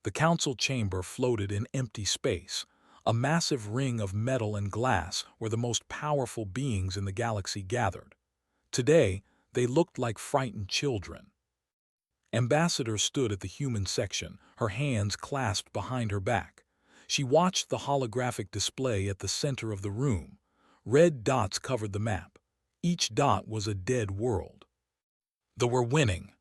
The council chamber floated in empty space. A massive ring of metal and glass where the most powerful beings in the galaxy gathered. Today, they looked like frightened children. Ambassador stood at the human section, her hands clasped behind her back. She watched the holographic display at the center of the room. Red dots covered the map. Each dot was a dead world. "They were winning.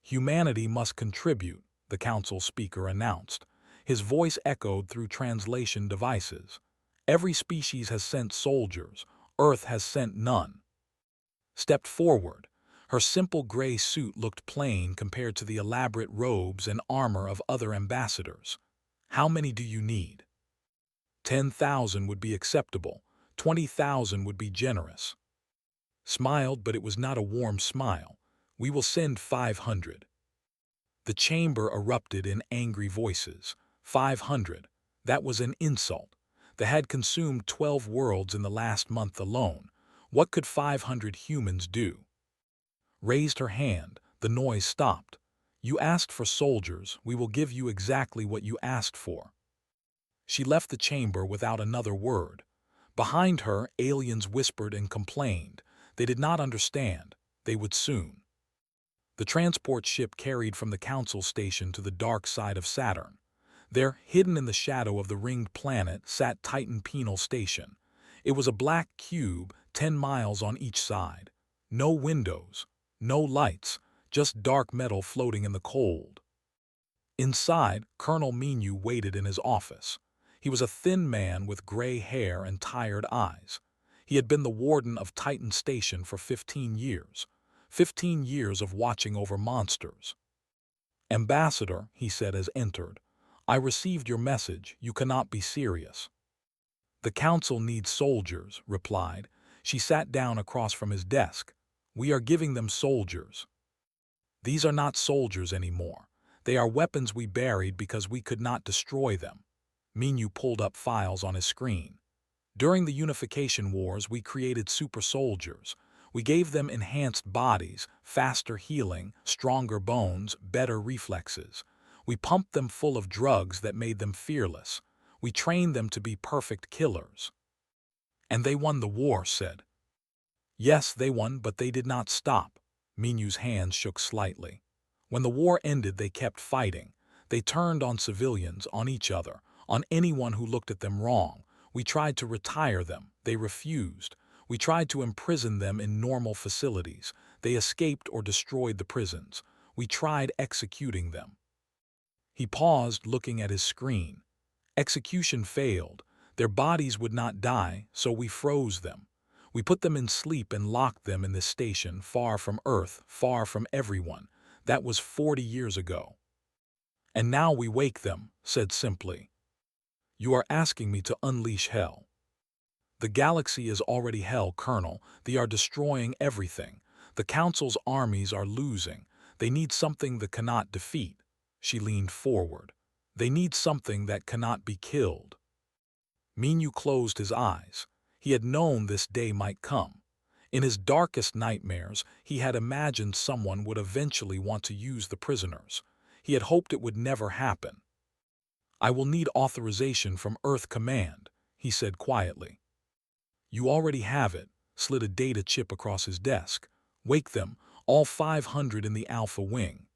Humanity must contribute," the council speaker announced. His voice echoed through translation devices. "Every species has sent soldiers. Earth has sent none." Stepped forward. Her simple gray suit looked plain compared to the elaborate robes and armor of other ambassadors. "How many do you need?" 10,000 would be acceptable. 20,000 would be generous. Smiled, but it was not a warm smile. "We will send 500. The chamber erupted in angry voices. 500. That was an insult. They had consumed 12 worlds in the last month alone. What could 500 humans do? Raised her hand. The noise stopped. "You asked for soldiers. We will give you exactly what you asked for." She left the chamber without another word. Behind her, aliens whispered and complained. They did not understand. They would soon. The transport ship carried from the council station to the dark side of Saturn. There, hidden in the shadow of the ringed planet, sat Titan Penal Station. It was a black cube, 10 miles on each side. No windows, no lights, just dark metal floating in the cold. Inside, Colonel Menu waited in his office. He was a thin man with gray hair and tired eyes. He had been the warden of Titan Station for 15 years. 15 years of watching over monsters. "Ambassador," he said as entered, "I received your message. You cannot be serious." "The council needs soldiers," replied. She sat down across from his desk. "We are giving them soldiers." "These are not soldiers anymore. They are weapons we buried because we could not destroy them." Menu pulled up files on his screen. "During the Unification Wars, we created super soldiers. We gave them enhanced bodies, faster healing, stronger bones, better reflexes. We pumped them full of drugs that made them fearless. We trained them to be perfect killers." "And they won the war," said. "Yes, they won, but they did not stop." Menu's hands shook slightly. "When the war ended, they kept fighting. They turned on civilians, on each other, on anyone who looked at them wrong. We tried to retire them. They refused. We tried to imprison them in normal facilities. They escaped or destroyed the prisons. We tried executing them." He paused, looking at his screen. "Execution failed. Their bodies would not die, so we froze them. We put them in sleep and locked them in this station, far from Earth, far from everyone. That was 40 years ago. And now we wake them," said simply. "You are asking me to unleash hell." "The galaxy is already hell, Colonel. They are destroying everything. The Council's armies are losing. They need something that cannot defeat." She leaned forward. "They need something that cannot be killed." Menu closed his eyes. He had known this day might come. In his darkest nightmares, he had imagined someone would eventually want to use the prisoners. He had hoped it would never happen. "I will need authorization from Earth Command," he said quietly. "You already have it," slid a data chip across his desk. "Wake them, all 500 in the Alpha Wing."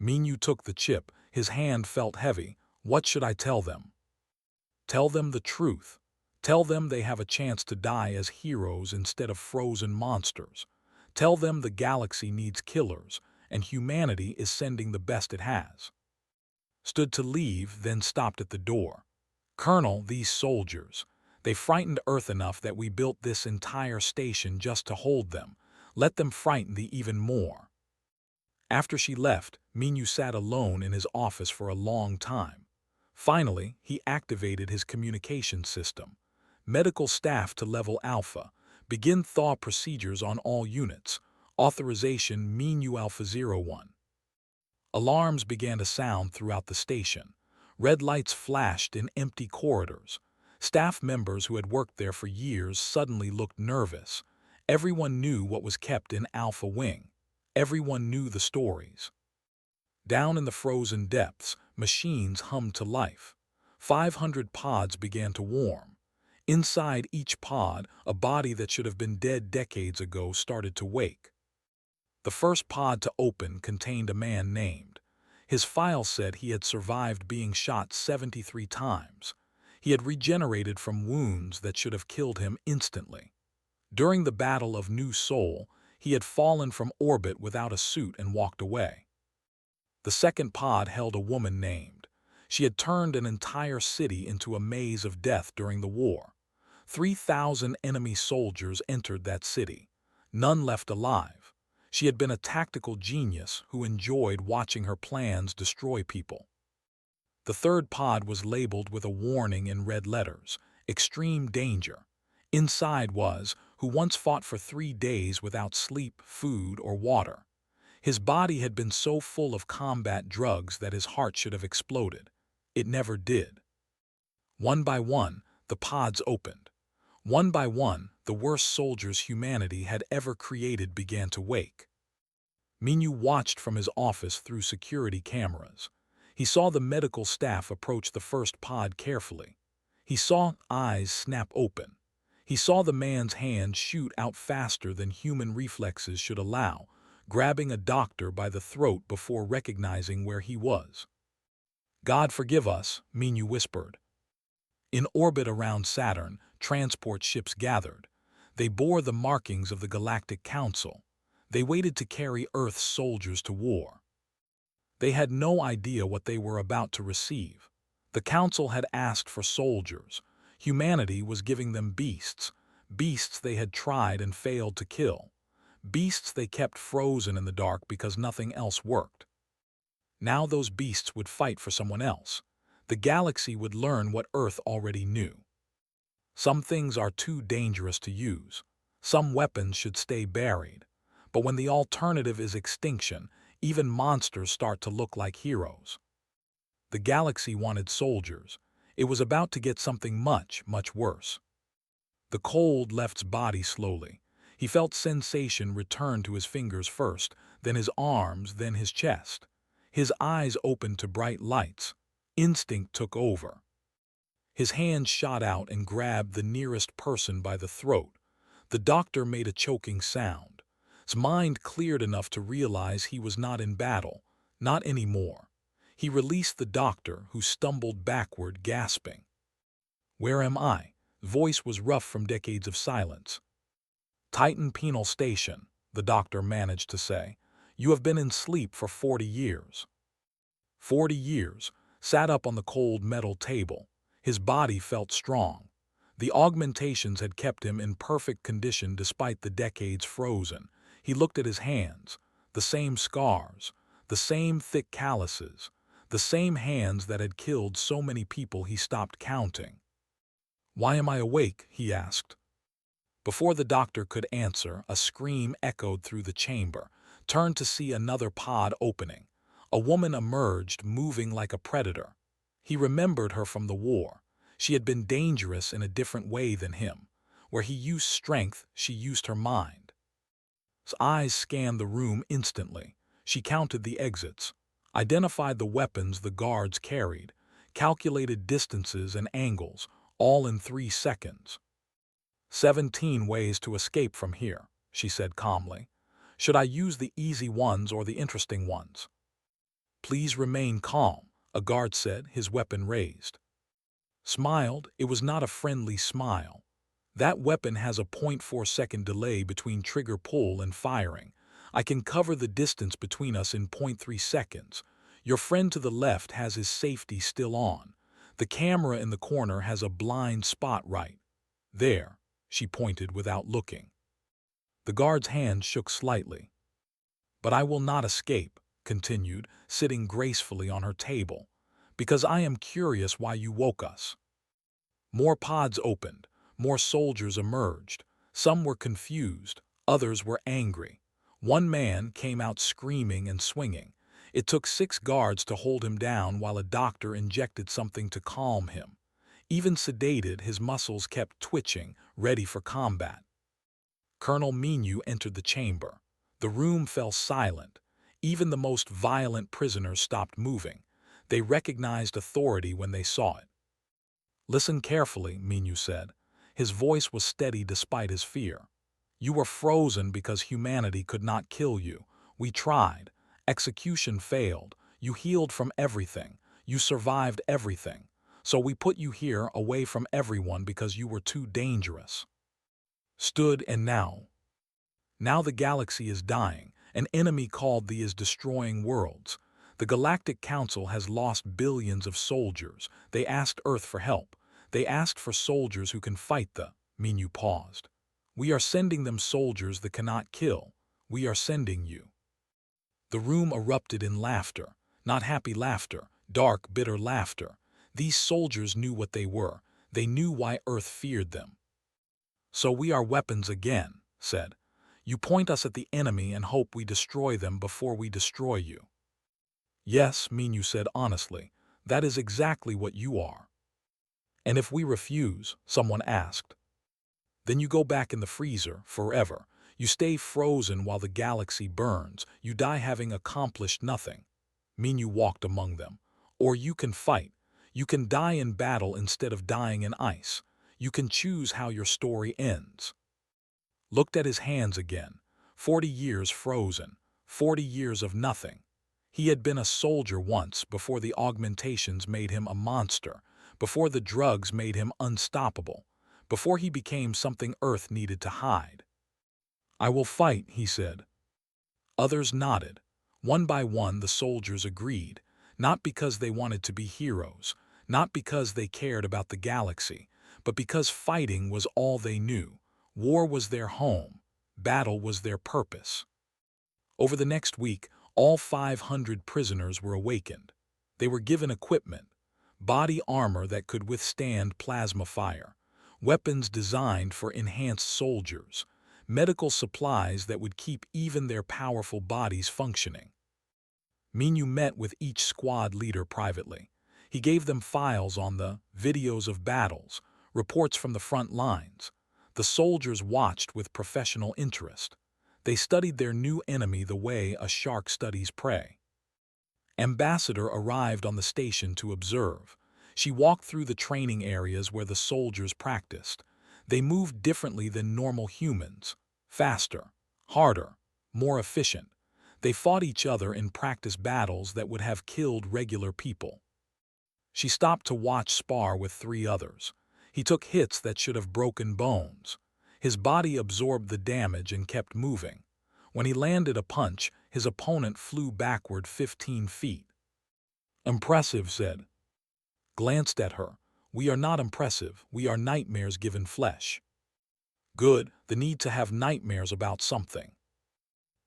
Menu took the chip. His hand felt heavy. "What should I tell them?" "Tell them the truth. Tell them they have a chance to die as heroes instead of frozen monsters. Tell them the galaxy needs killers, and humanity is sending the best it has." Stood to leave, then stopped at the door. "Colonel, these soldiers. They frightened Earth enough that we built this entire station just to hold them. Let them frighten thee even more." After she left, Menu sat alone in his office for a long time. Finally, he activated his communication system. "Medical staff to level Alpha. Begin thaw procedures on all units. Authorization Menu Alpha 01. Alarms began to sound throughout the station. Red lights flashed in empty corridors. Staff members who had worked there for years suddenly looked nervous. Everyone knew what was kept in Alpha Wing. Everyone knew the stories. Down in the frozen depths, machines hummed to life. 500 pods began to warm. Inside each pod, a body that should have been dead decades ago started to wake. The first pod to open contained a man named. His file said he had survived being shot 73 times. He had regenerated from wounds that should have killed him instantly. During the Battle of New Sol, he had fallen from orbit without a suit and walked away. The second pod held a woman named. She had turned an entire city into a maze of death during the war. 3,000 enemy soldiers entered that city. None left alive. She had been a tactical genius who enjoyed watching her plans destroy people. The third pod was labeled with a warning in red letters, "Extreme danger." Inside was, who once fought for 3 days without sleep, food, or water. His body had been so full of combat drugs that his heart should have exploded. It never did. One by one, the pods opened. One by one, the worst soldiers humanity had ever created began to wake. Minyu watched from his office through security cameras. He saw the medical staff approach the first pod carefully. He saw eyes snap open. He saw the man's hand shoot out faster than human reflexes should allow, grabbing a doctor by the throat before recognizing where he was. "God forgive us," Minyu whispered. In orbit around Saturn, transport ships gathered. They bore the markings of the Galactic Council. They waited to carry Earth's soldiers to war. They had no idea what they were about to receive. The Council had asked for soldiers. Humanity was giving them beasts. Beasts they had tried and failed to kill. Beasts they kept frozen in the dark because nothing else worked. Now those beasts would fight for someone else. The galaxy would learn what Earth already knew. Some things are too dangerous to use. Some weapons should stay buried. But when the alternative is extinction, even monsters start to look like heroes. The galaxy wanted soldiers. It was about to get something much, much worse. The cold left his body slowly. He felt sensation return to his fingers first, then his arms, then his chest. His eyes opened to bright lights. Instinct took over. His hand shot out and grabbed the nearest person by the throat. The doctor made a choking sound. His mind cleared enough to realize he was not in battle, not anymore. He released the doctor, who stumbled backward, gasping. "Where am I?" His voice was rough from decades of silence. "Titan Penal Station," the doctor managed to say. "You have been in sleep for 40 years." 40 years, sat up on the cold metal table. His body felt strong. The augmentations had kept him in perfect condition despite the decades frozen. He looked at his hands, the same scars, the same thick calluses, the same hands that had killed so many people he stopped counting. "Why am I awake?" he asked. Before the doctor could answer, a scream echoed through the chamber. Turned to see another pod opening. A woman emerged, moving like a predator. He remembered her from the war. She had been dangerous in a different way than him. Where he used strength, she used her mind. His eyes scanned the room instantly. She counted the exits, identified the weapons the guards carried, calculated distances and angles, all in 3 seconds. 17 ways to escape from here, she said calmly. Should I use the easy ones or the interesting ones? Please remain calm, a guard said, his weapon raised. Smiled, it was not a friendly smile. That weapon has a 0.4-second delay between trigger pull and firing. I can cover the distance between us in 0.3 seconds. Your friend to the left has his safety still on. The camera in the corner has a blind spot right there, she pointed without looking. The guard's hand shook slightly. But I will not escape, continued, sitting gracefully on her table, because I am curious why you woke us. More pods opened. More soldiers emerged. Some were confused, others were angry. One man came out screaming and swinging. It took 6 guards to hold him down while a doctor injected something to calm him. Even sedated, his muscles kept twitching, ready for combat. Colonel Minyu entered the chamber. The room fell silent. Even the most violent prisoners stopped moving. They recognized authority when they saw it. "Listen carefully," Minyu said. His voice was steady despite his fear. "You were frozen because humanity could not kill you. We tried. Execution failed. You healed from everything. You survived everything. So we put you here away from everyone because you were too dangerous." Stood and now. Now the galaxy is dying. An enemy called thee is destroying worlds. The Galactic Council has lost billions of soldiers. They asked Earth for help. They asked for soldiers who can fight the... Minyu paused. "We are sending them soldiers that cannot kill. We are sending you." The room erupted in laughter. Not happy laughter, dark, bitter laughter. These soldiers knew what they were. They knew why Earth feared them. "So we are weapons again," said. "You point us at the enemy and hope we destroy them before we destroy you." "Yes," Minyu said honestly, "that is exactly what you are." "And if we refuse?" someone asked. "Then you go back in the freezer forever. You stay frozen while the galaxy burns. You die having accomplished nothing." Minyu walked among them. "Or you can fight. You can die in battle instead of dying in ice. You can choose how your story ends." Looked at his hands again. 40 years frozen. 40 years of nothing. He had been a soldier once before the augmentations made him a monster, before the drugs made him unstoppable, before he became something Earth needed to hide. "I will fight," he said. Others nodded. One by one the soldiers agreed, not because they wanted to be heroes, not because they cared about the galaxy, but because fighting was all they knew. War was their home. Battle was their purpose. Over the next week, all 500 prisoners were awakened. They were given equipment, body armor that could withstand plasma fire, weapons designed for enhanced soldiers, medical supplies that would keep even their powerful bodies functioning. Minyu met with each squad leader privately. He gave them files on the videos of battles, reports from the front lines. The soldiers watched with professional interest. They studied their new enemy the way a shark studies prey. Ambassador arrived on the station to observe. She walked through the training areas where the soldiers practiced. They moved differently than normal humans. Faster, harder, more efficient. They fought each other in practice battles that would have killed regular people. She stopped to watch spar with 3 others. He took hits that should have broken bones. His body absorbed the damage and kept moving. When he landed a punch, his opponent flew backward 15 feet. "Impressive," said. Glanced at her. "We are not impressive. We are nightmares given flesh." "Good, the need to have nightmares about something."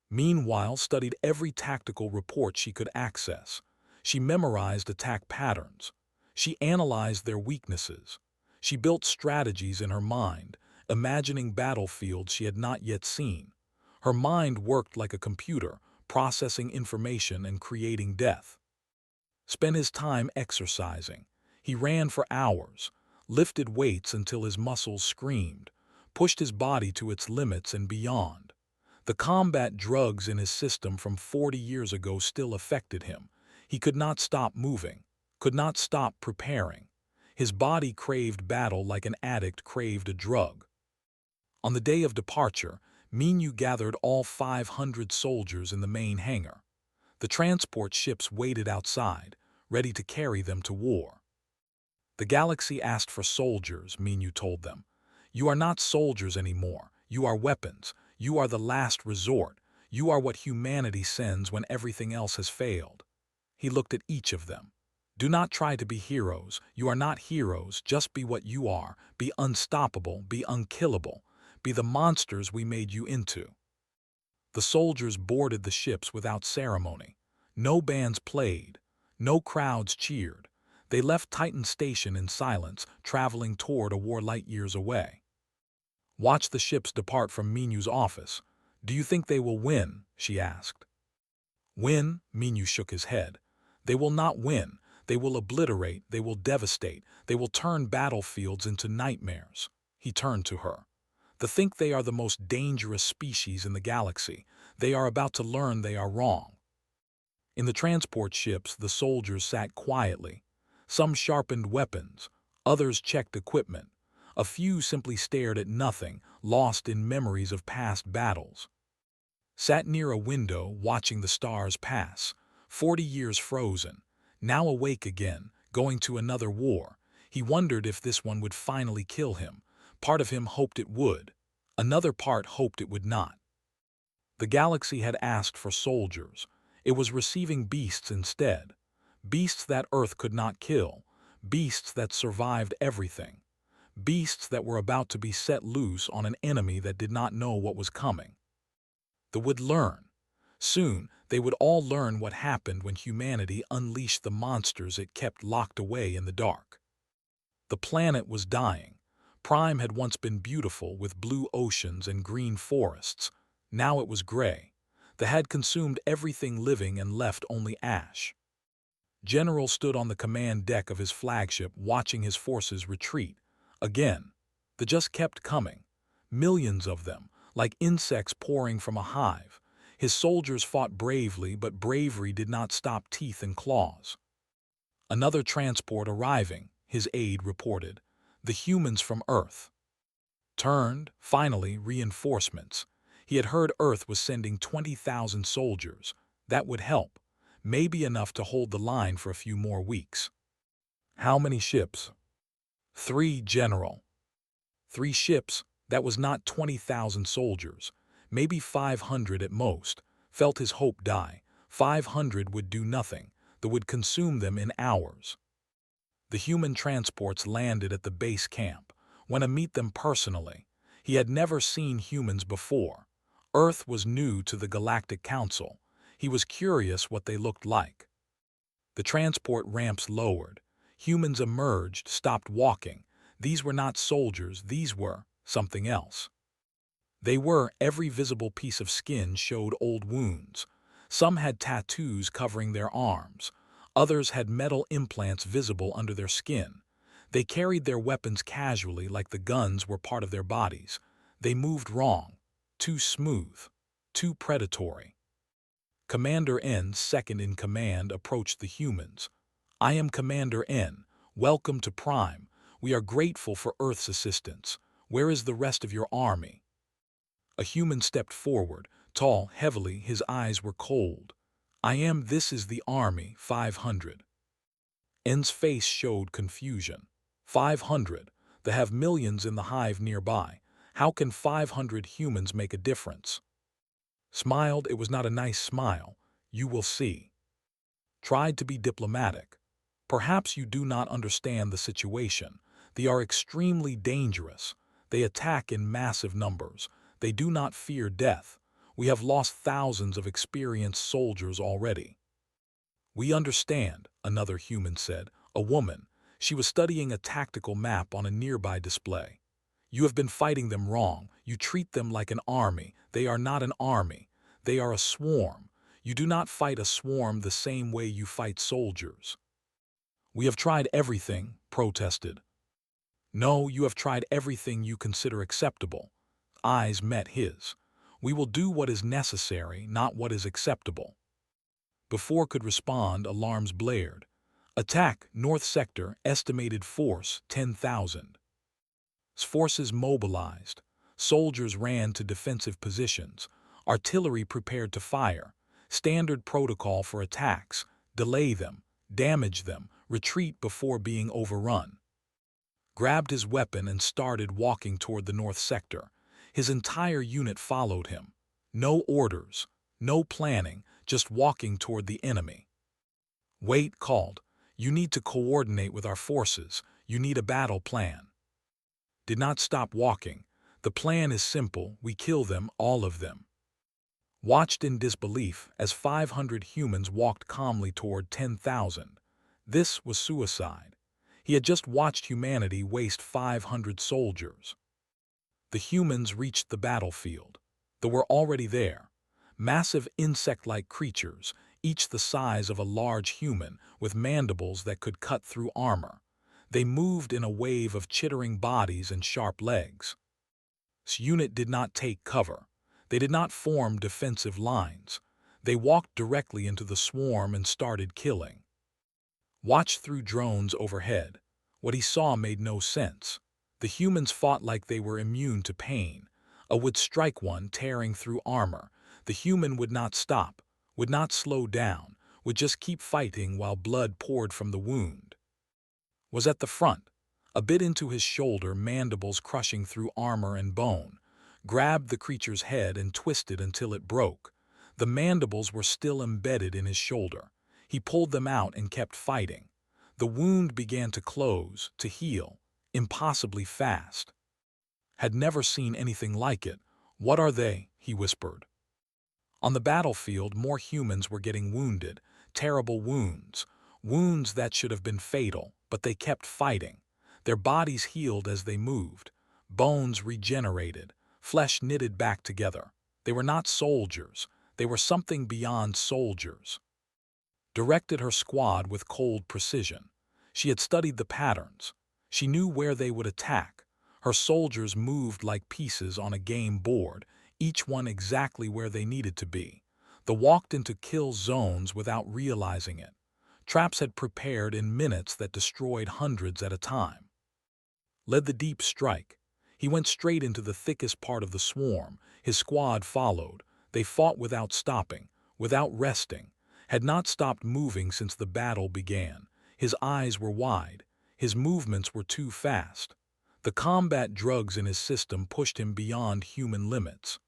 Meanwhile, studied every tactical report she could access. She memorized attack patterns. She analyzed their weaknesses. She built strategies in her mind, imagining battlefields she had not yet seen. Her mind worked like a computer, processing information and creating death. Spent his time exercising. He ran for hours, lifted weights until his muscles screamed, pushed his body to its limits and beyond. The combat drugs in his system from 40 years ago still affected him. He could not stop moving, could not stop preparing. His body craved battle like an addict craved a drug. On the day of departure, Minyu gathered all 500 soldiers in the main hangar. The transport ships waited outside, ready to carry them to war. "The galaxy asked for soldiers," Minyu told them. "You are not soldiers anymore. You are weapons. You are the last resort. You are what humanity sends when everything else has failed." He looked at each of them. "Do not try to be heroes. You are not heroes. Just be what you are. Be unstoppable. Be unkillable. Be the monsters we made you into." The soldiers boarded the ships without ceremony. No bands played. No crowds cheered. They left Titan Station in silence, traveling toward a war light years away. Watched the ships depart from Minyu's office. "Do you think they will win?" she asked. "Win?" Minyu shook his head. "They will not win. They will obliterate. They will devastate. They will turn battlefields into nightmares." He turned to her. "They think they are the most dangerous species in the galaxy. They are about to learn they are wrong." In the transport ships, the soldiers sat quietly. Some sharpened weapons, others checked equipment. A few simply stared at nothing, lost in memories of past battles. Sat near a window, watching the stars pass, 40 years frozen, now awake again, going to another war. He wondered if this one would finally kill him. Part of him hoped it would. Another part hoped it would not. The galaxy had asked for soldiers. It was receiving beasts instead. Beasts that Earth could not kill. Beasts that survived everything. Beasts that were about to be set loose on an enemy that did not know what was coming. They would learn. Soon, they would all learn what happened when humanity unleashed the monsters it kept locked away in the dark. The planet was dying. Prime had once been beautiful with blue oceans and green forests. Now it was gray. They had consumed everything living and left only ash. General stood on the command deck of his flagship watching his forces retreat. Again, they just kept coming. Millions of them, like insects pouring from a hive. His soldiers fought bravely, but bravery did not stop teeth and claws. Another transport arriving, his aide reported. The humans from Earth. Turned, finally, reinforcements. He had heard Earth was sending 20,000 soldiers. That would help. Maybe enough to hold the line for a few more weeks. How many ships? 3, General. 3 ships, that was not 20,000 soldiers. Maybe 500 at most. Felt his hope die. 500 would do nothing. They would consume them in hours. The human transports landed at the base camp. Went to meet them personally. He had never seen humans before. Earth was new to the Galactic Council. He was curious what they looked like. The transport ramps lowered. Humans emerged, stopped walking. These were not soldiers, these were something else. They were, every visible piece of skin showed old wounds. Some had tattoos covering their arms. Others had metal implants visible under their skin. They carried their weapons casually like the guns were part of their bodies. They moved wrong, too smooth, too predatory. Commander N, second in command, approached the humans. "I am Commander N. Welcome to Prime. We are grateful for Earth's assistance. Where is the rest of your army?" A human stepped forward, tall, heavily, his eyes were cold. This is the army, 500. N's face showed confusion. 500. They have millions in the hive nearby. How can 500 humans make a difference? Smiled, it was not a nice smile. "You will see." Tried to be diplomatic. "Perhaps you do not understand the situation. They are extremely dangerous. They attack in massive numbers. They do not fear death. We have lost thousands of experienced soldiers already." "We understand," another human said, a woman. She was studying a tactical map on a nearby display. "You have been fighting them wrong. You treat them like an army. They are not an army. They are a swarm. You do not fight a swarm the same way you fight soldiers." "We have tried everything," protested. "No, you have tried everything you consider acceptable." Eyes met his. "We will do what is necessary, not what is acceptable." Before could respond, alarms blared. "Attack, North Sector, estimated force, 10,000. Forces mobilized. Soldiers ran to defensive positions. Artillery prepared to fire. Standard protocol for attacks. Delay them, damage them, retreat before being overrun." Grabbed his weapon and started walking toward the North Sector. His entire unit followed him. No orders, no planning, just walking toward the enemy. "Wait," called. "You need to coordinate with our forces. You need a battle plan." Did not stop walking. "The plan is simple. We kill them, all of them." Watched in disbelief as 500 humans walked calmly toward 10,000. This was suicide. He had just watched humanity waste 500 soldiers. The humans reached the battlefield. They were already there. Massive insect-like creatures, each the size of a large human, with mandibles that could cut through armor. They moved in a wave of chittering bodies and sharp legs. This unit did not take cover. They did not form defensive lines. They walked directly into the swarm and started killing. Watched through drones overhead. What he saw made no sense. The humans fought like they were immune to pain. A would strike one, tearing through armor. The human would not stop, would not slow down, would just keep fighting while blood poured from the wound. Was at the front, a bit into his shoulder, mandibles crushing through armor and bone, grabbed the creature's head and twisted until it broke. The mandibles were still embedded in his shoulder. He pulled them out and kept fighting. The wound began to close, to heal, impossibly fast. Had never seen anything like it. "What are they?" he whispered. On the battlefield, more humans were getting wounded, terrible wounds, wounds that should have been fatal, but they kept fighting. Their bodies healed as they moved, bones regenerated, flesh knitted back together. They were not soldiers, they were something beyond soldiers. Directed her squad with cold precision. She had studied the patterns. She knew where they would attack. Her soldiers moved like pieces on a game board, each one exactly where they needed to be. They walked into kill zones without realizing it. Traps had prepared in minutes that destroyed hundreds at a time. Led the deep strike. He went straight into the thickest part of the swarm. His squad followed. They fought without stopping, without resting, had not stopped moving since the battle began. His eyes were wide. His movements were too fast. The combat drugs in his system pushed him beyond human limits.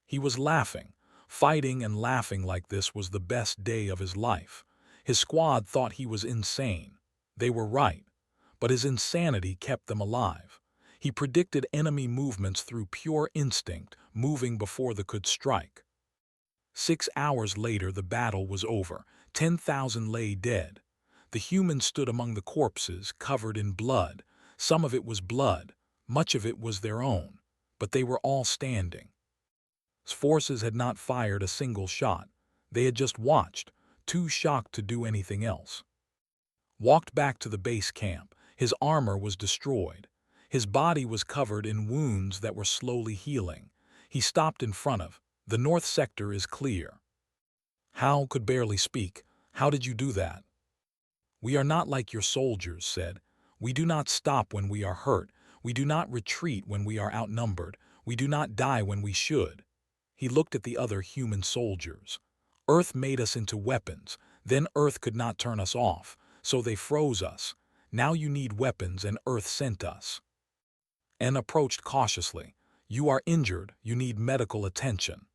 He was laughing. Fighting and laughing like this was the best day of his life. His squad thought he was insane. They were right. But his insanity kept them alive. He predicted enemy movements through pure instinct, moving before they could strike. 6 hours later, the battle was over. 10,000 lay dead. The humans stood among the corpses, covered in blood. Some of it was blood, much of it was their own, but they were all standing. Forces had not fired a single shot. They had just watched, too shocked to do anything else. Walked back to the base camp. His armor was destroyed. His body was covered in wounds that were slowly healing. He stopped in front of, "The north sector is clear." Hal could barely speak. "How did you do that?" "We are not like your soldiers," said. "We do not stop when we are hurt. We do not retreat when we are outnumbered. We do not die when we should." He looked at the other human soldiers. "Earth made us into weapons. Then Earth could not turn us off, so they froze us. Now you need weapons and Earth sent us." And approached cautiously. "You are injured. You need medical attention."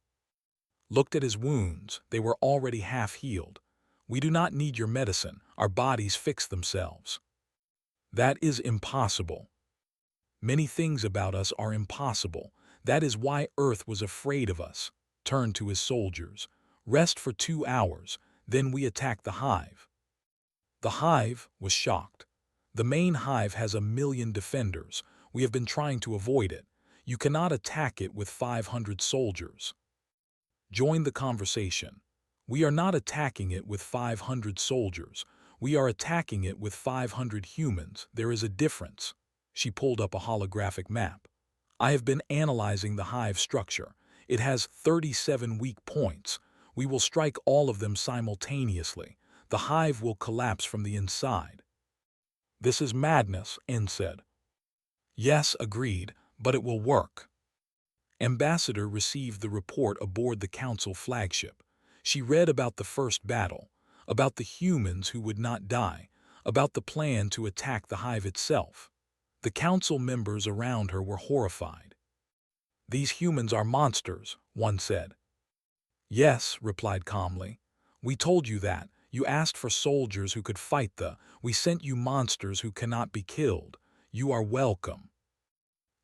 Looked at his wounds. They were already half healed. "We do not need your medicine. Our bodies fix themselves." "That is impossible." "Many things about us are impossible. That is why Earth was afraid of us." Turned to his soldiers. "Rest for 2 hours, then we attack the hive." The hive was shocked. "The main hive has 1,000,000 defenders. We have been trying to avoid it. You cannot attack it with 500 soldiers." Joined the conversation. "We are not attacking it with 500 soldiers. We are attacking it with 500 humans. There is a difference." She pulled up a holographic map. "I have been analyzing the hive structure. It has 37 weak points. We will strike all of them simultaneously. The hive will collapse from the inside." "This is madness," N said. "Yes," agreed, "but it will work." Ambassador received the report aboard the Council flagship. She read about the first battle, about the humans who would not die, about the plan to attack the hive itself. The Council members around her were horrified. "These humans are monsters," one said. "Yes," replied calmly. "We told you that. You asked for soldiers who could fight we sent you monsters who cannot be killed. You are welcome."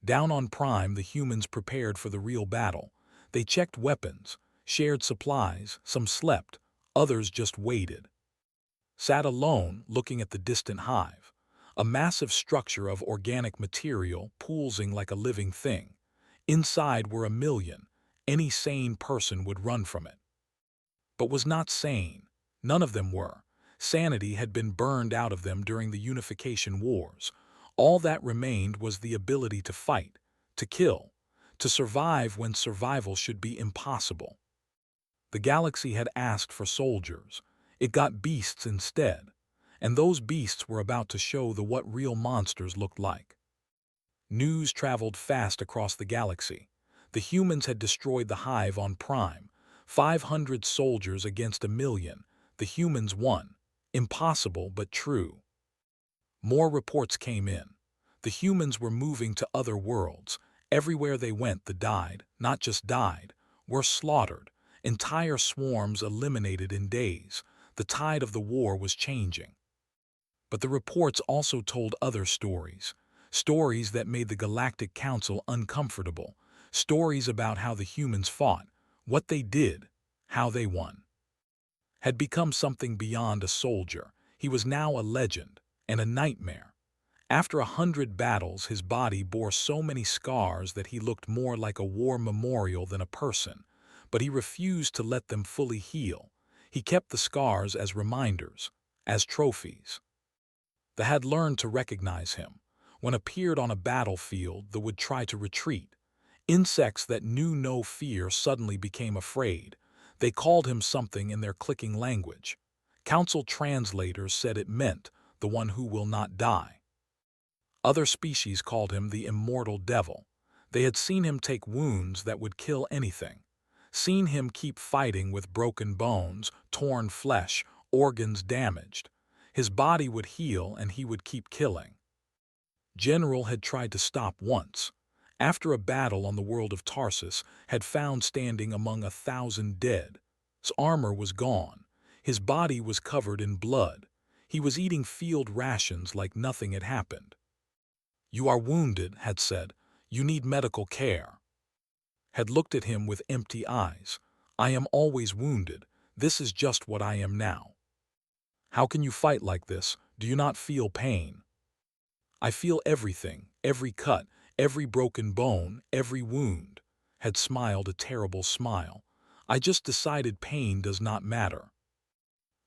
Down on Prime, the humans prepared for the real battle. They checked weapons, shared supplies, some slept, others just waited. Sat alone, looking at the distant hive. A massive structure of organic material, pulsing like a living thing. Inside were 1,000,000. Any sane person would run from it. But was not sane. None of them were. Sanity had been burned out of them during the Unification Wars. All that remained was the ability to fight, to kill, to survive when survival should be impossible. The galaxy had asked for soldiers. It got beasts instead, and those beasts were about to show what real monsters looked like. News traveled fast across the galaxy. The humans had destroyed the hive on Prime. 500 soldiers against 1,000,000. The humans won. Impossible but true. More reports came in. The humans were moving to other worlds. Everywhere they went, the died, not just died, were slaughtered. Entire swarms eliminated in days. The tide of the war was changing. But the reports also told other stories. Stories that made the Galactic Council uncomfortable. Stories about how the humans fought, what they did, how they won. Had become something beyond a soldier. He was now a legend and a nightmare. After 100 battles, his body bore so many scars that he looked more like a war memorial than a person. But he refused to let them fully heal. He kept the scars as reminders, as trophies. They had learned to recognize him. When appeared on a battlefield, they would try to retreat. Insects that knew no fear suddenly became afraid. They called him something in their clicking language. Council translators said it meant the one who will not die. Other species called him the immortal devil. They had seen him take wounds that would kill anything. Seen him keep fighting with broken bones, torn flesh, organs damaged. His body would heal and he would keep killing. General had tried to stop once. After a battle on the world of Tarsus, had found standing among 1,000 dead. His armor was gone. His body was covered in blood. He was eating field rations like nothing had happened. "You are wounded," had said. "You need medical care." Had looked at him with empty eyes. "I am always wounded. This is just what I am now." "How can you fight like this? Do you not feel pain?" "I feel everything, every cut, every broken bone, every wound." Had smiled a terrible smile. "I just decided pain does not matter."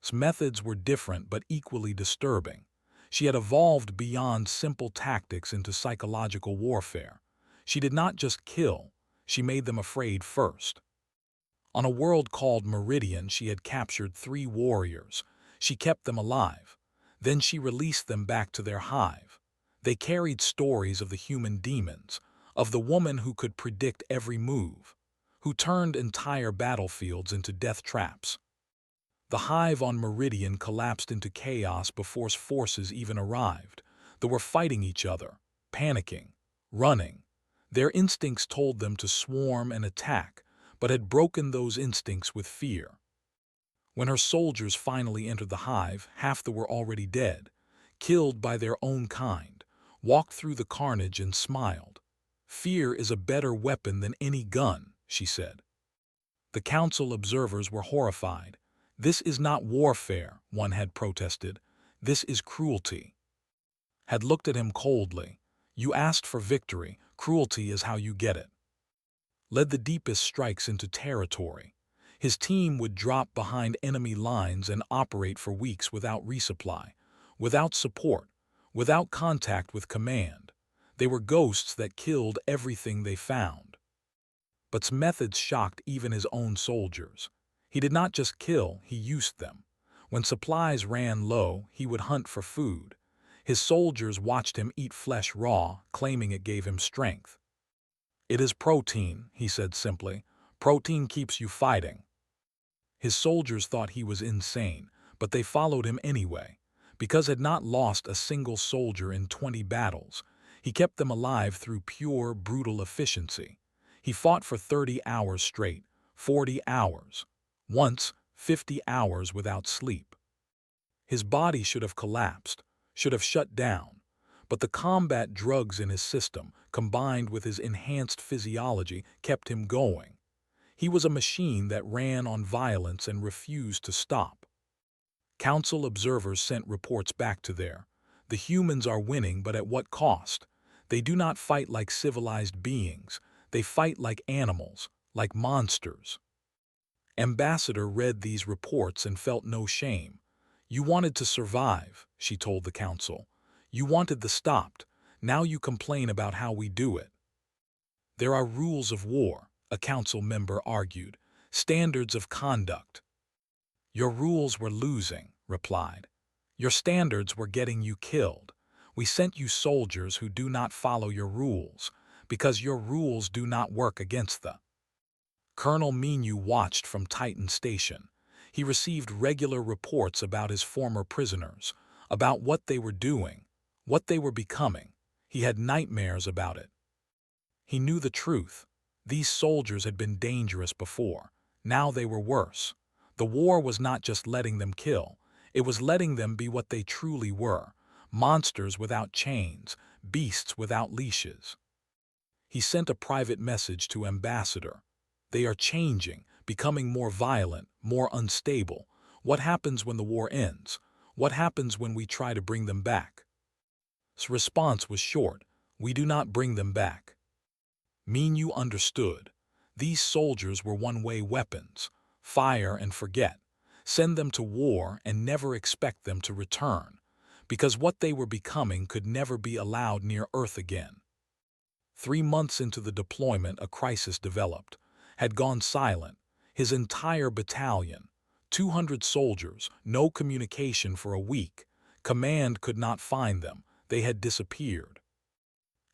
His methods were different but equally disturbing. She had evolved beyond simple tactics into psychological warfare. She did not just kill, she made them afraid first. On a world called Meridian, she had captured 3 warriors. She kept them alive. Then she released them back to their hive. They carried stories of the human demons, of the woman who could predict every move, who turned entire battlefields into death traps. The hive on Meridian collapsed into chaos before forces even arrived. They were fighting each other, panicking, running. Their instincts told them to swarm and attack, but had broken those instincts with fear. When her soldiers finally entered the hive, half them were already dead, killed by their own kind, walked through the carnage and smiled. "Fear is a better weapon than any gun," she said. The council observers were horrified. "This is not warfare," one had protested. "This is cruelty." Had looked at him coldly. "You asked for victory. Cruelty is how you get it." Led the deepest strikes into territory. His team would drop behind enemy lines and operate for weeks without resupply, without support, without contact with command. They were ghosts that killed everything they found. But his methods shocked even his own soldiers. He did not just kill, he used them. When supplies ran low, he would hunt for food. His soldiers watched him eat flesh raw, claiming it gave him strength. "It is protein," he said simply. "Protein keeps you fighting." His soldiers thought he was insane, but they followed him anyway. Because he had not lost a single soldier in 20 battles, he kept them alive through pure, brutal efficiency. He fought for 30 hours straight, 40 hours. Once, 50 hours without sleep. His body should have collapsed, should have shut down, but the combat drugs in his system, combined with his enhanced physiology, kept him going. He was a machine that ran on violence and refused to stop. Council observers sent reports back to there. "The humans are winning, but at what cost? They do not fight like civilized beings. They fight like animals, like monsters." Ambassador read these reports and felt no shame. "You wanted to survive," she told the council. "You wanted the stopped. Now you complain about how we do it." "There are rules of war," a council member argued. Standards of conduct. Your rules were losing, replied. Your standards were getting you killed. We sent you soldiers who do not follow your rules, because your rules do not work against the. Colonel Menu watched from Titan Station. He received regular reports about his former prisoners, about what they were doing, what they were becoming. He had nightmares about it. He knew the truth. These soldiers had been dangerous before. Now they were worse. The war was not just letting them kill. It was letting them be what they truly were. Monsters without chains, beasts without leashes. He sent a private message to Ambassador. They are changing, becoming more violent, more unstable. What happens when the war ends? What happens when we try to bring them back? His response was short. We do not bring them back. Minu understood. These soldiers were one-way weapons. Fire and forget. Send them to war and never expect them to return, because what they were becoming could never be allowed near Earth again. 3 months into the deployment, a crisis developed. Had gone silent. His entire battalion, 200 soldiers, no communication for a week. Command could not find them. They had disappeared.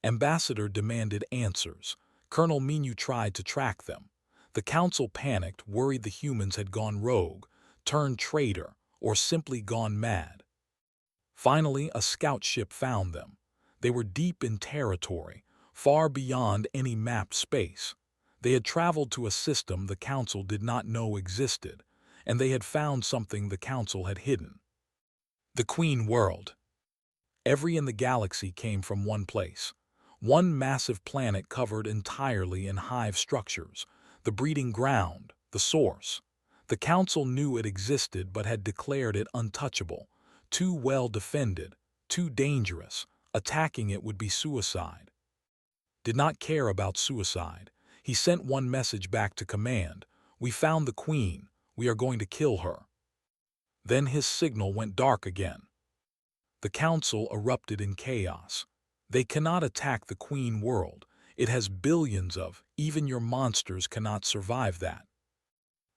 Ambassador demanded answers. Colonel Minu tried to track them. The council panicked, worried the humans had gone rogue, turned traitor, or simply gone mad. Finally, a scout ship found them. They were deep in territory, far beyond any mapped space. They had traveled to a system the council did not know existed, and they had found something the council had hidden. The Queen World. Every in the galaxy came from one place. One massive planet covered entirely in hive structures, the breeding ground, the source. The council knew it existed but had declared it untouchable, too well defended, too dangerous. Attacking it would be suicide. Did not care about suicide. He sent one message back to command. We found the Queen. We are going to kill her. Then his signal went dark again. The council erupted in chaos. They cannot attack the Queen World. It has billions of, even your monsters cannot survive that.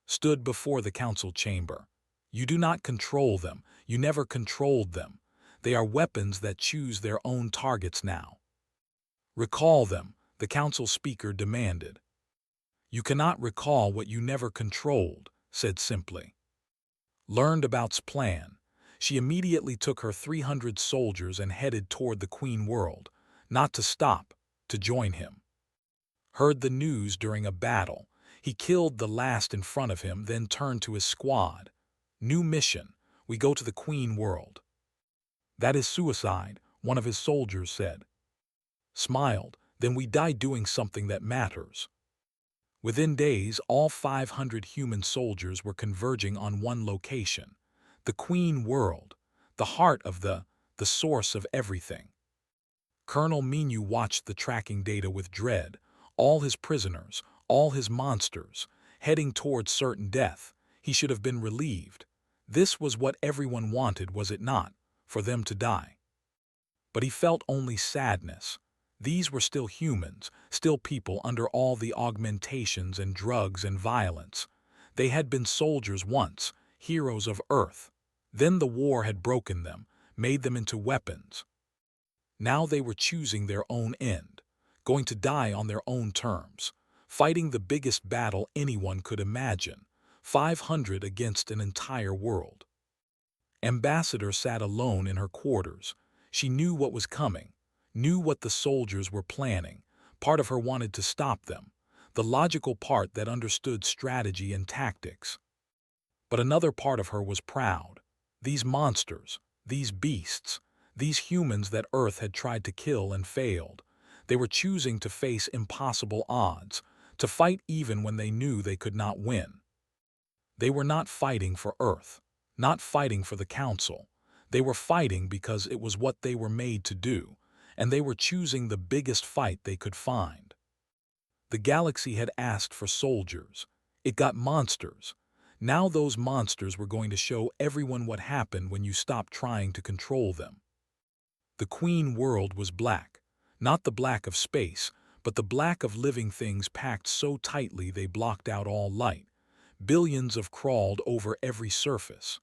Stood before the council chamber. You do not control them. You never controlled them. They are weapons that choose their own targets now. Recall them, the council speaker demanded. You cannot recall what you never controlled, said simply. Learned about's plan. She immediately took her 300 soldiers and headed toward the Queen World, not to stop, to join him. Heard the news during a battle. He killed the last in front of him, then turned to his squad. New mission. We go to the Queen World. That is suicide, one of his soldiers said. Smiled. Then we die doing something that matters. Within days, all 500 human soldiers were converging on one location. The Queen World, the heart of the source of everything. Colonel Minu watched the tracking data with dread. All his prisoners, all his monsters, heading toward certain death. He should have been relieved. This was what everyone wanted, was it not? For them to die. But he felt only sadness. These were still humans, still people under all the augmentations and drugs and violence. They had been soldiers once, heroes of Earth. Then the war had broken them, made them into weapons. Now they were choosing their own end, going to die on their own terms, fighting the biggest battle anyone could imagine, 500 against an entire world. Ambassador sat alone in her quarters. She knew what was coming, knew what the soldiers were planning. Part of her wanted to stop them, the logical part that understood strategy and tactics. But another part of her was proud. These monsters, these beasts, these humans that Earth had tried to kill and failed, they were choosing to face impossible odds, to fight even when they knew they could not win. They were not fighting for Earth, not fighting for the Council. They were fighting because it was what they were made to do, and they were choosing the biggest fight they could find. The galaxy had asked for soldiers. It got monsters. Now those monsters were going to show everyone what happened when you stopped trying to control them. The Queen World was black, not the black of space, but the black of living things packed so tightly they blocked out all light. Billions of crawled over every surface.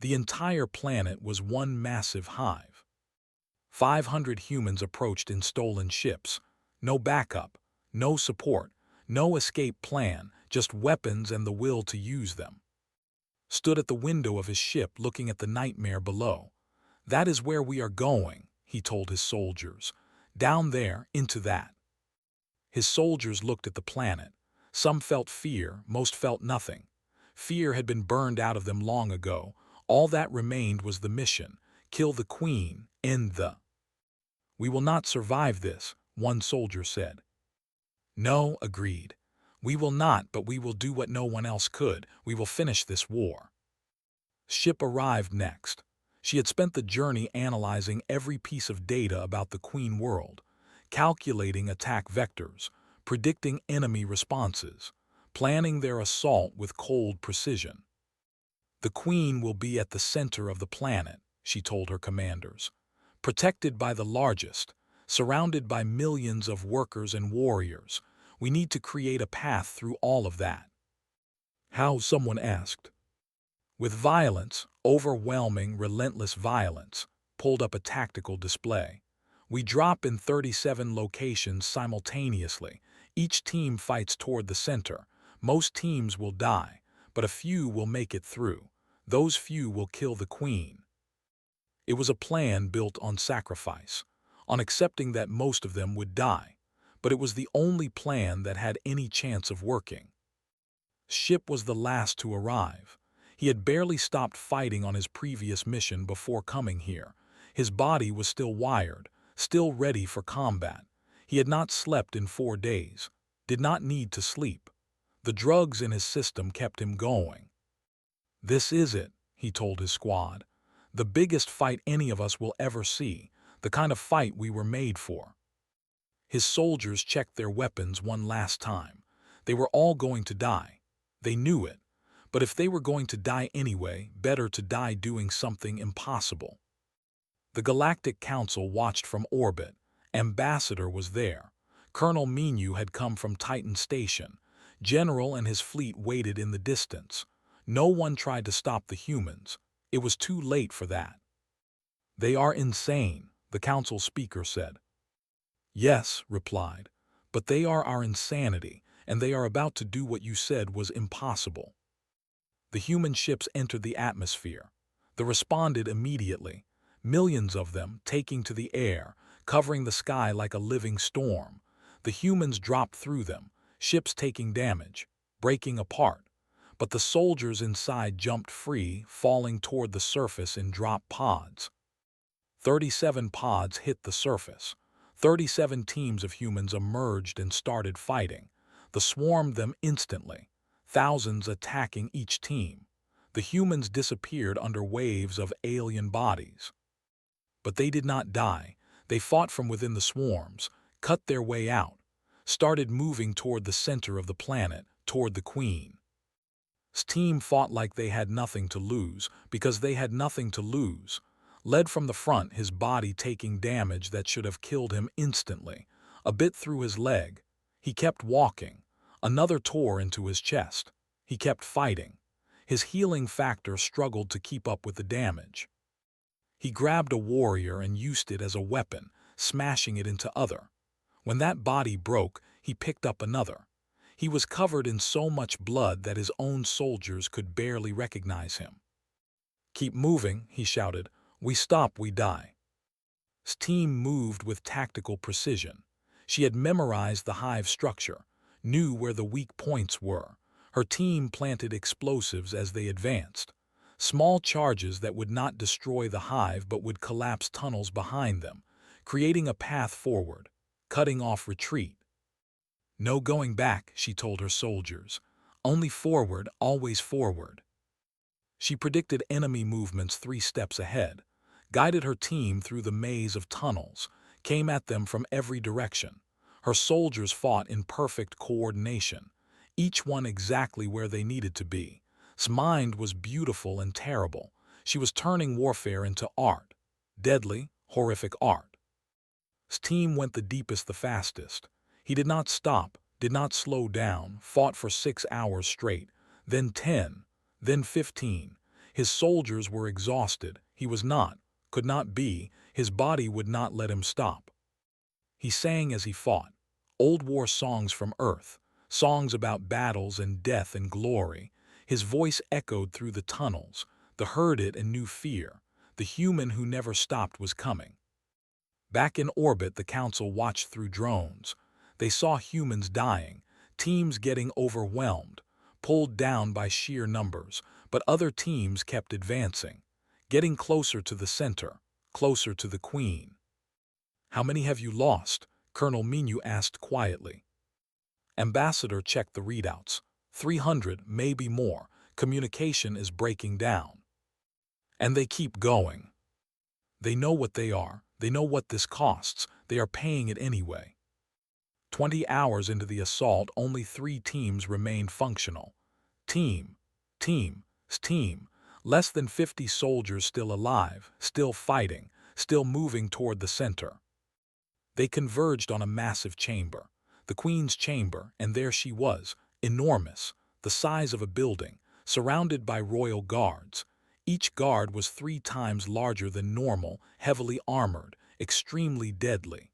The entire planet was one massive hive. 500 humans approached in stolen ships. No backup, no support, no escape plan, just weapons and the will to use them. Stood at the window of his ship looking at the nightmare below. "That is where we are going," he told his soldiers. "Down there, into that." His soldiers looked at the planet. Some felt fear, most felt nothing. Fear had been burned out of them long ago. All that remained was the mission: kill the queen, end the... "We will not survive this," one soldier said. "No," agreed. "We will not, but we will do what no one else could. We will finish this war." Ship arrived next. She had spent the journey analyzing every piece of data about the Queen world, calculating attack vectors, predicting enemy responses, planning their assault with cold precision. "The Queen will be at the center of the planet," she told her commanders. "Protected by the largest, surrounded by millions of workers and warriors. We need to create a path through all of that." "How?" someone asked. "With violence, overwhelming, relentless violence," pulled up a tactical display. "We drop in 37 locations simultaneously. Each team fights toward the center. Most teams will die, but a few will make it through. Those few will kill the queen." It was a plan built on sacrifice, on accepting that most of them would die, but it was the only plan that had any chance of working. Ship was the last to arrive. He had barely stopped fighting on his previous mission before coming here. His body was still wired, still ready for combat. He had not slept in 4 days, did not need to sleep. The drugs in his system kept him going. "This is it," he told his squad. "The biggest fight any of us will ever see, the kind of fight we were made for." His soldiers checked their weapons one last time. They were all going to die. They knew it. But if they were going to die anyway, better to die doing something impossible. The Galactic Council watched from orbit. Ambassador was there. Colonel Menu had come from Titan Station. General and his fleet waited in the distance. No one tried to stop the humans. It was too late for that. "They are insane," the council speaker said. "Yes," replied, "but they are our insanity, and they are about to do what you said was impossible." The human ships entered the atmosphere. They responded immediately, millions of them taking to the air, covering the sky like a living storm. The humans dropped through them, ships taking damage, breaking apart. But the soldiers inside jumped free, falling toward the surface in drop pods. 37 pods hit the surface. 37 teams of humans emerged and started fighting. They swarmed them instantly, thousands attacking each team. The humans disappeared under waves of alien bodies. But they did not die. They fought from within the swarms, cut their way out, started moving toward the center of the planet, toward the Queen. His team fought like they had nothing to lose, because they had nothing to lose. Led from the front, his body taking damage that should have killed him instantly. A bit through his leg. He kept walking. Another tore into his chest. He kept fighting. His healing factor struggled to keep up with the damage. He grabbed a warrior and used it as a weapon, smashing it into other. When that body broke, he picked up another. He was covered in so much blood that his own soldiers could barely recognize him. "Keep moving," he shouted. "We stop, we die." His team moved with tactical precision. She had memorized the hive structure, knew where the weak points were. Her team planted explosives as they advanced. Small charges that would not destroy the hive but would collapse tunnels behind them, creating a path forward, cutting off retreat. "No going back," she told her soldiers. "Only forward, always forward." She predicted enemy movements 3 steps ahead, guided her team through the maze of tunnels, came at them from every direction. Her soldiers fought in perfect coordination, each one exactly where they needed to be. His mind was beautiful and terrible. She was turning warfare into art, deadly, horrific art. His team went the deepest, the fastest. He did not stop, did not slow down, fought for 6 hours straight. then 10, then 15. His soldiers were exhausted. He was not, could not be, his body would not let him stop. He sang as he fought, old war songs from Earth, songs about battles and death and glory. His voice echoed through the tunnels. The heard it and knew fear. The human who never stopped was coming. Back in orbit, the council watched through drones. They saw humans dying, teams getting overwhelmed, pulled down by sheer numbers, but other teams kept advancing, getting closer to the center, closer to the Queen. "How many have you lost?" Colonel Minu asked quietly. Ambassador checked the readouts. 300, maybe more. Communication is breaking down. And they keep going. They know what they are. They know what this costs. They are paying it anyway. 20 hours into the assault, only 3 teams remained functional. Team. Less than 50 soldiers still alive, still fighting, still moving toward the center. They converged on a massive chamber, the Queen's chamber, and there she was, enormous, the size of a building, surrounded by royal guards. Each guard was 3 times larger than normal, heavily armored, extremely deadly.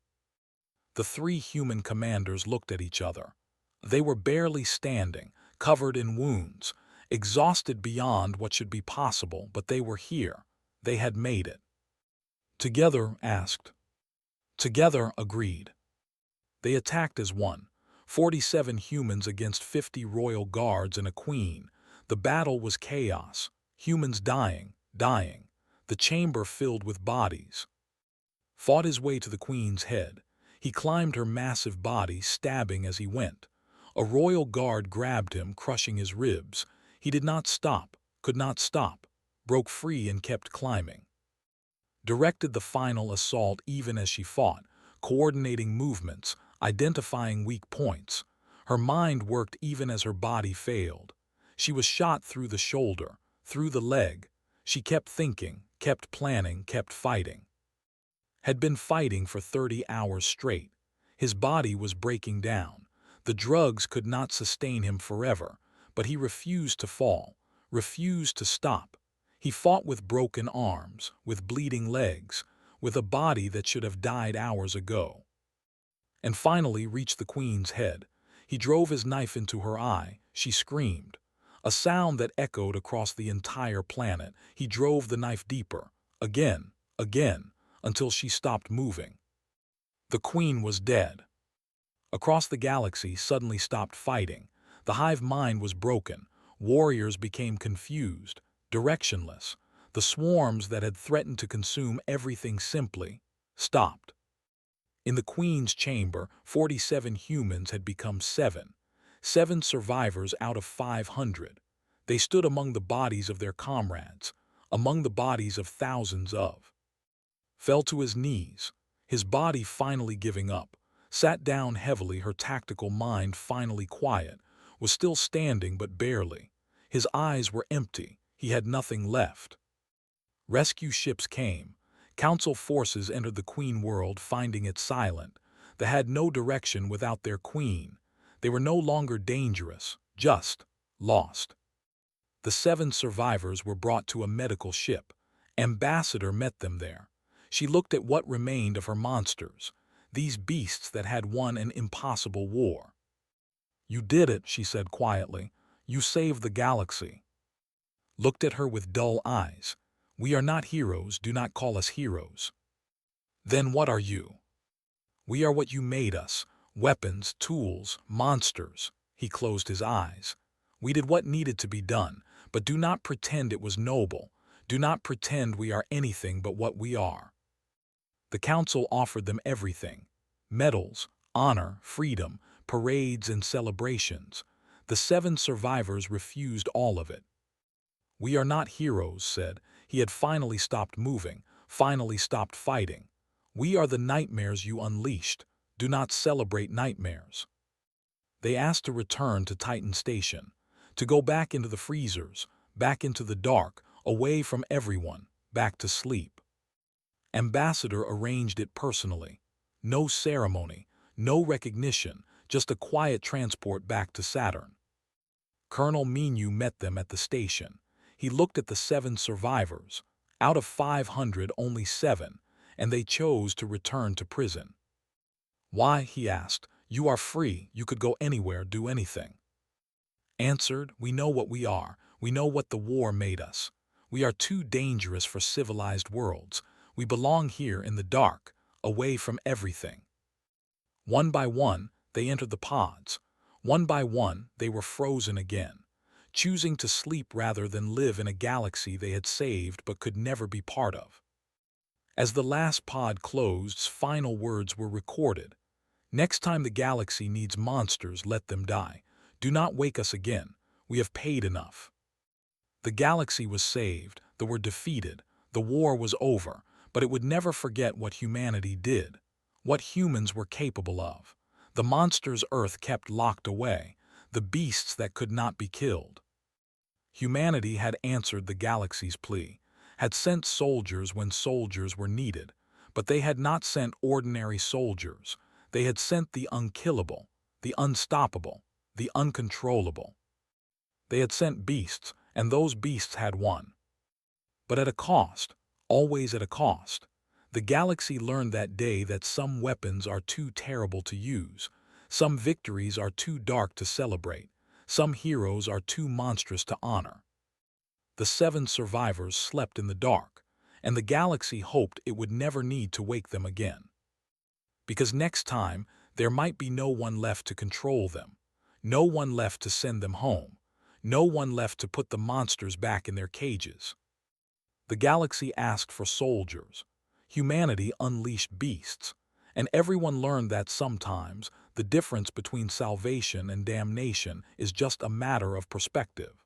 The 3 human commanders looked at each other. They were barely standing, covered in wounds, exhausted beyond what should be possible, but they were here. They had made it. Together, asked. Together, agreed. They attacked as one. 47 humans against 50 royal guards and a queen. The battle was chaos. Humans dying. The chamber filled with bodies. Fought his way to the Queen's head. He climbed her massive body, stabbing as he went. A royal guard grabbed him, crushing his ribs. He did not stop, could not stop, broke free and kept climbing. Directed the final assault even as she fought, coordinating movements, identifying weak points. Her mind worked even as her body failed. She was shot through the shoulder, through the leg. She kept thinking, kept planning, kept fighting. Had been fighting for 30 hours straight. His body was breaking down. The drugs could not sustain him forever, but he refused to fall, refused to stop. He fought with broken arms, with bleeding legs, with a body that should have died hours ago. And finally reached the Queen's head. He drove his knife into her eye. She screamed. A sound that echoed across the entire planet. He drove the knife deeper, again, until she stopped moving. The Queen was dead. Across the galaxy suddenly stopped fighting. The hive mind was broken. Warriors became confused, directionless. The swarms that had threatened to consume everything simply stopped. In the Queen's chamber, 47 humans had become 7. 7 survivors out of 500. They stood among the bodies of their comrades, among the bodies of thousands of. Fell to his knees, his body finally giving up, sat down heavily, her tactical mind finally quiet, was still standing but barely. His eyes were empty, he had nothing left. Rescue ships came. Council forces entered the Queen world, finding it silent. They had no direction without their Queen. They were no longer dangerous, just lost. The 7 survivors were brought to a medical ship. Ambassador met them there. She looked at what remained of her monsters, these beasts that had won an impossible war. "You did it," she said quietly. "You saved the galaxy." Looked at her with dull eyes. "We are not heroes, do not call us heroes." "Then what are you?" "We are what you made us, weapons, tools, monsters." He closed his eyes. "We did what needed to be done, but do not pretend it was noble. Do not pretend we are anything but what we are." The council offered them everything: medals, honor, freedom, parades and celebrations. The 7 survivors refused all of it. "We are not heroes," said. He had finally stopped moving, finally stopped fighting. "We are the nightmares you unleashed. Do not celebrate nightmares." They asked to return to Titan Station, to go back into the freezers, back into the dark, away from everyone, back to sleep. Ambassador arranged it personally. No ceremony, no recognition, just a quiet transport back to Saturn. Colonel Menu met them at the station. He looked at the 7 survivors. Out of 500, only 7, and they chose to return to prison. Why, he asked. You are free, you could go anywhere, do anything. Answered, we know what we are. We know what the war made us. We are too dangerous for civilized worlds. We belong here in the dark, away from everything. One by one, they entered the pods. One by one, they were frozen again, choosing to sleep rather than live in a galaxy they had saved but could never be part of. As the last pod closed, final words were recorded. Next time the galaxy needs monsters, let them die. Do not wake us again. We have paid enough. The galaxy was saved, they were defeated, the war was over, but it would never forget what humanity did, what humans were capable of. The monsters Earth kept locked away, the beasts that could not be killed. Humanity had answered the galaxy's plea, had sent soldiers when soldiers were needed, but they had not sent ordinary soldiers. They had sent the unkillable, the unstoppable, the uncontrollable. They had sent beasts, and those beasts had won. But at a cost, always at a cost. The galaxy learned that day that some weapons are too terrible to use, some victories are too dark to celebrate, some heroes are too monstrous to honor. The 7 survivors slept in the dark, and the galaxy hoped it would never need to wake them again. Because next time, there might be no one left to control them, no one left to send them home, no one left to put the monsters back in their cages. The galaxy asked for soldiers. Humanity unleashed beasts, and everyone learned that sometimes the difference between salvation and damnation is just a matter of perspective.